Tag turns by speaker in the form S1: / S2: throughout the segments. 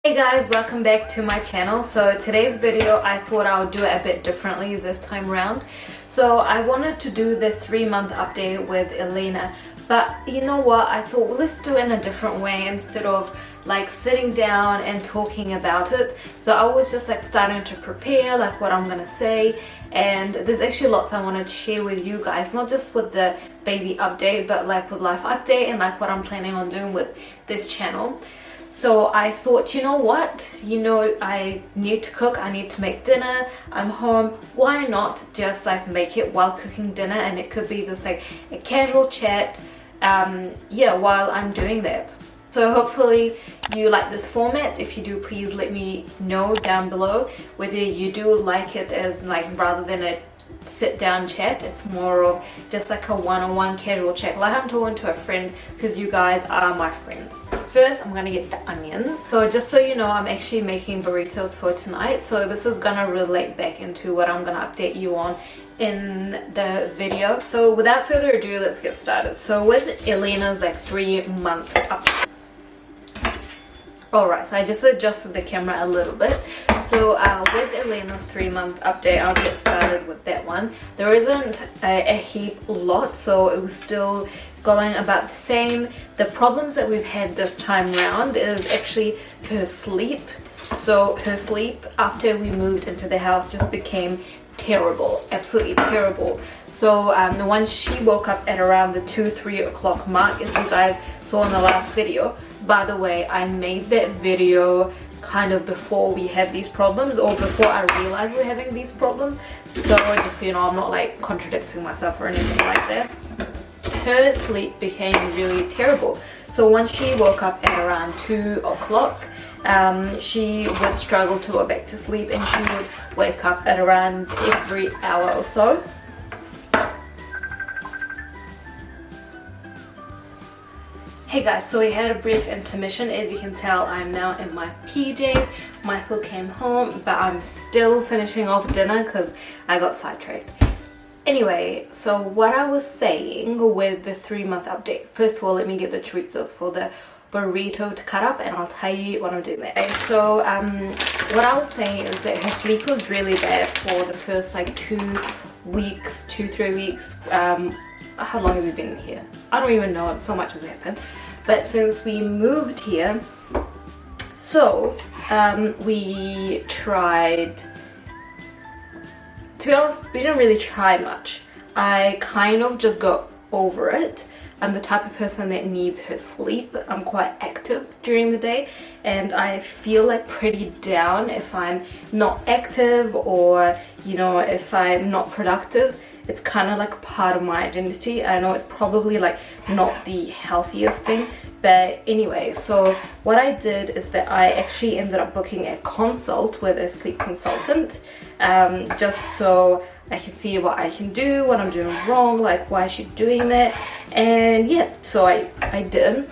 S1: Hey guys, welcome back to my channel. So today's video I thought I would do it a bit differently this time around. So I wanted to do the 3-month update with Elena, but you know what, I thought, well, let's do it in a different way instead of like sitting down and talking about it. So I was just like starting to prepare like what I'm gonna say, and there's actually lots I wanted to share with you guys, not just with the baby update but like with life update and like what I'm planning on doing with this channel. So I thought, you know what, I need to cook, I need to make dinner, I'm home, why not just like make it while cooking dinner, and it could be just like a casual chat, while I'm doing that. So hopefully you like this format. If you do, please let me know down below whether you do like it as like rather than a sit down chat. It's more of just like a one-on-one casual chat, like I'm talking to a friend, because you guys are my friends. First I'm gonna get the onions. So just so you know, I'm actually making burritos for tonight, so this is gonna relate back into what I'm gonna update you on in the video. So without further ado, let's get started. So with Elena's like 3-month update. Alright, so I just adjusted the camera a little bit. So with Elena's 3-month update, I'll get started with that one. There isn't a heap lot, so it was still going about the same. The problems that we've had this time round is actually her sleep. So her sleep after we moved into the house just became terrible, absolutely terrible. So once she woke up at around the 2-3 o'clock mark, as you guys saw in the last video. By the way, I made that video kind of before we had these problems, or before I realized we're having these problems, so just so you know, I'm not like contradicting myself or anything like that. Her sleep became really terrible. So once she woke up at around 2 o'clock, she would struggle to go back to sleep, and she would wake up at around every hour or so. Hey guys, so we had a brief intermission. As you can tell, I'm now in my PJs. Michael came home, but I'm still finishing off dinner because I got sidetracked. Anyway, so what I was saying with the 3-month update. First of all, let me get the chorizos for the burrito to cut up, and I'll tell you what I'm doing there. So what I was saying is that her sleep was really bad for the first like 2-3 weeks. How long have we been here? I don't even know, so much has happened. But since we moved here, so we tried, to be honest, we didn't really try much. I kind of just got over it. I'm the type of person that needs her sleep. I'm quite active during the day, and I feel like pretty down if I'm not active, or if I'm not productive. It's kind of like part of my identity. I know it's probably like not the healthiest thing, but anyway, so what I did is that I actually ended up booking a consult with a sleep consultant, just so I can see what I can do, what I'm doing wrong, like why is she doing that. And yeah, so I did,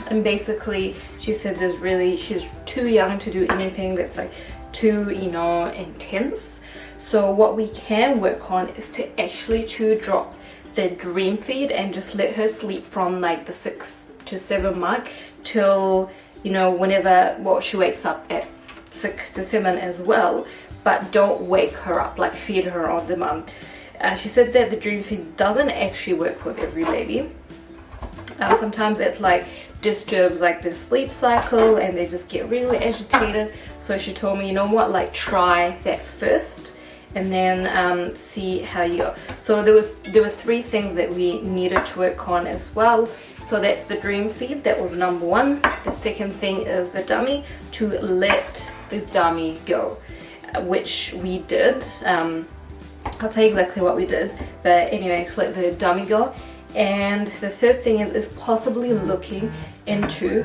S1: and basically she said she's too young to do anything that's like too intense. So what we can work on is to actually drop the dream feed and just let her sleep from like the 6 to 7 mark till whenever, well, she wakes up at 6 to 7 as well, but don't wake her up, like feed her on demand. She said that the dream feed doesn't actually work with every baby. Sometimes it like disturbs like the sleep cycle and they just get really agitated. So she told me, you know what, like try that first and then see how you go. So there were 3 things that we needed to work on as well. So that's the dream feed, that was number 1. The second thing is the dummy, to let the dummy go, which we did. I'll tell you exactly what we did, but anyway, to let the dummy go. And the third thing is possibly looking into,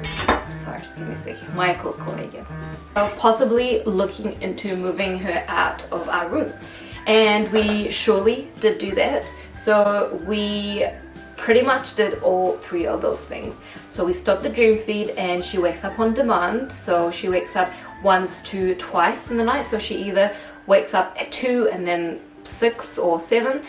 S1: sorry, just give me a second, Michael's calling again. Possibly looking into moving her out of our room. And we surely did do that. So we pretty much did all 3 of those things. So we stopped the dream feed, and she wakes up on demand. So she wakes up once to twice in the night. So she either wakes up at 2 and then 6 or 7,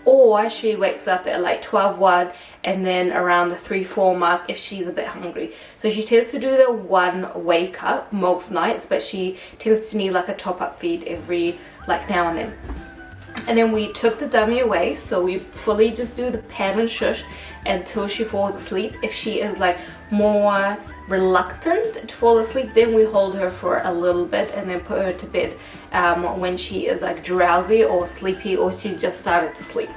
S1: or she wakes up at like 12:01 and then around the 3-4 mark if she's a bit hungry. So she tends to do the 1 wake up most nights, but she tends to need like a top-up feed every like now and then. And then we took the dummy away, so we fully just do the pan and shush until she falls asleep. If she is like more reluctant to fall asleep, then we hold her for a little bit and then put her to bed when she is like drowsy or sleepy, or she just started to sleep.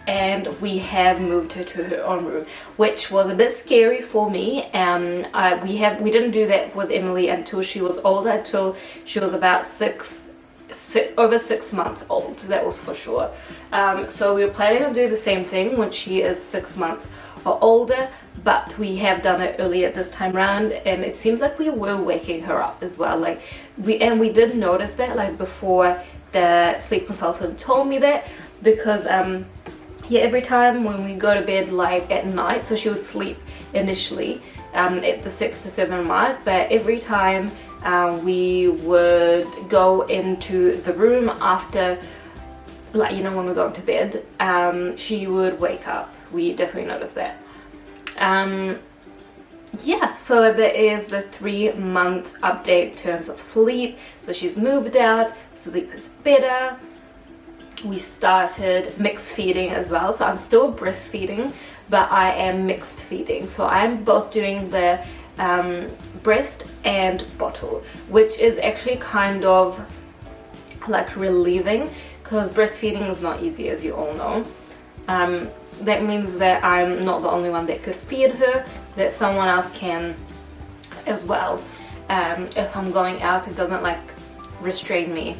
S1: And we have moved her to her own room, which was a bit scary for me. We didn't do that with Emily until she was older, until she was about over 6 months old, that was for sure. So we were planning on doing the same thing when she is 6 months or older, but we have done it earlier this time around, and it seems like we were waking her up as well. Like we did notice that like before the sleep consultant told me that, because yeah, every time when we go to bed like at night, so she would sleep initially at the 6 to 7 mark, but every time we would go into the room after, like, you know, when we're going to bed, she would wake up. We definitely noticed that. Yeah, so there is the 3-month update in terms of sleep. So she's moved out, sleep is better. We started mixed feeding as well, so I'm still breastfeeding, but I am mixed feeding. So I'm both doing the breast and bottle, which is actually kind of like relieving, because breastfeeding is not easy, as you all know. That means that I'm not the only one that could feed her, that someone else can as well. If I'm going out, it doesn't like restrain me.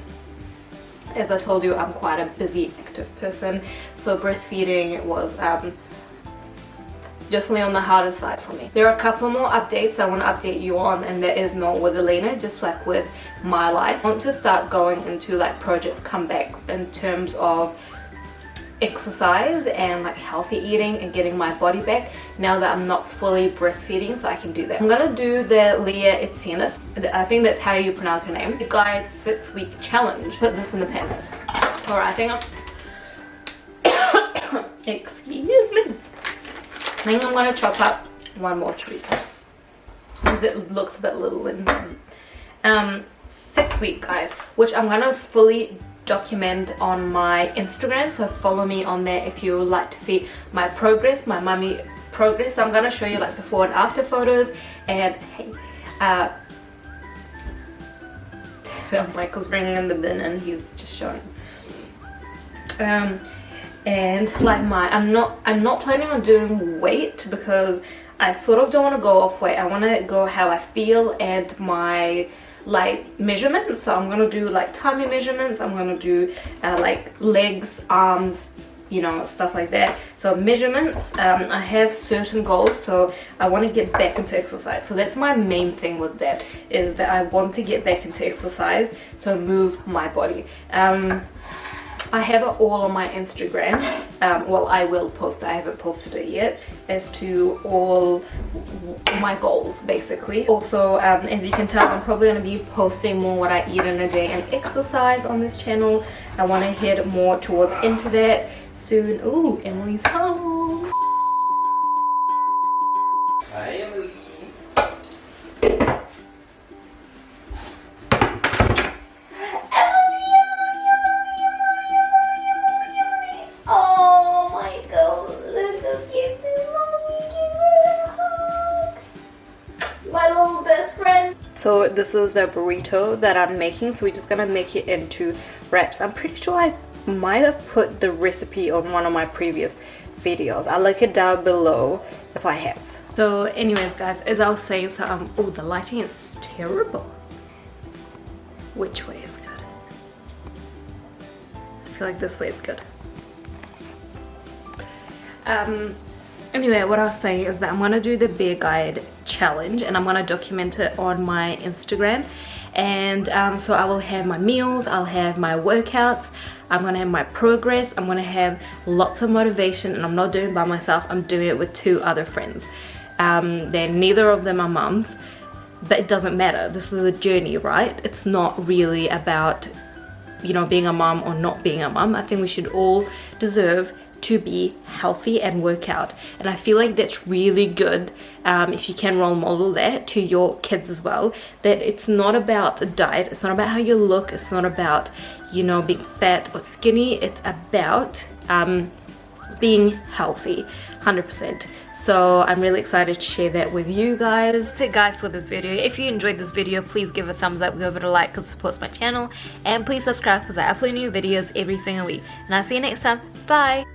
S1: As I told you, I'm quite a busy, active person, so breastfeeding was definitely on the harder side for me. There are a couple more updates I want to update you on, and there is not with Elena, just like with my life. I want to start going into like Project Comeback in terms of exercise and like healthy eating and getting my body back now that I'm not fully breastfeeding, so I can do that. I'm gonna do the Leah Etiennes, I think that's how you pronounce her name, the guide 6-week challenge. Put this in the pen. Alright, I think I'm excuse me. I think I'm gonna chop up one more chorizo because it looks a bit little in 6-week guide, which I'm gonna fully document on my Instagram, so follow me on there if you would like to see my progress, my mummy progress. I'm gonna show you like before and after photos. And hey, Michael's bringing in the bin and he's just showing. And like I'm not planning on doing weight, because I sort of don't want to go off weight. I want to go how I feel and my like measurements. So I'm gonna do like tummy measurements, I'm gonna do like legs, arms, you know, stuff like that. So measurements, I have certain goals, so I want to get back into exercise. So that's my main thing with that, is that I want to get back into exercise, so move my body. I have it all on my Instagram. Well, I will post it, I haven't posted it yet, as to all my goals basically. Also, as you can tell, I'm probably going to be posting more what I eat in a day and exercise on this channel. I want to head more towards into that soon. Ooh, Emily's home.
S2: Hi, Emily.
S1: So this is the burrito that I'm making, so we're just gonna make it into wraps. I'm pretty sure I might have put the recipe on one of my previous videos. I'll link it down below if I have. So anyways guys, as I was saying, so oh, the lighting is terrible. Which way is good? I feel like this way is good. Anyway, what I was saying is that I'm gonna do the beer guide challenge, and I'm gonna document it on my Instagram. And so I will have my meals, I'll have my workouts, I'm gonna have my progress, I'm gonna have lots of motivation, and I'm not doing it by myself, I'm doing it with 2 other friends. Then neither of them are mums, but it doesn't matter. This is a journey, right? It's not really about, you know, being a mum or not being a mum. I think we should all deserve to be healthy and work out. And I feel like that's really good if you can role model that to your kids as well, that it's not about a diet, it's not about how you look, it's not about, you know, being fat or skinny, it's about being healthy, 100%. So I'm really excited to share that with you guys. That's it guys for this video. If you enjoyed this video, please give it a thumbs up, give it a like because it supports my channel, and please subscribe because I upload new videos every single week. And I'll see you next time. Bye!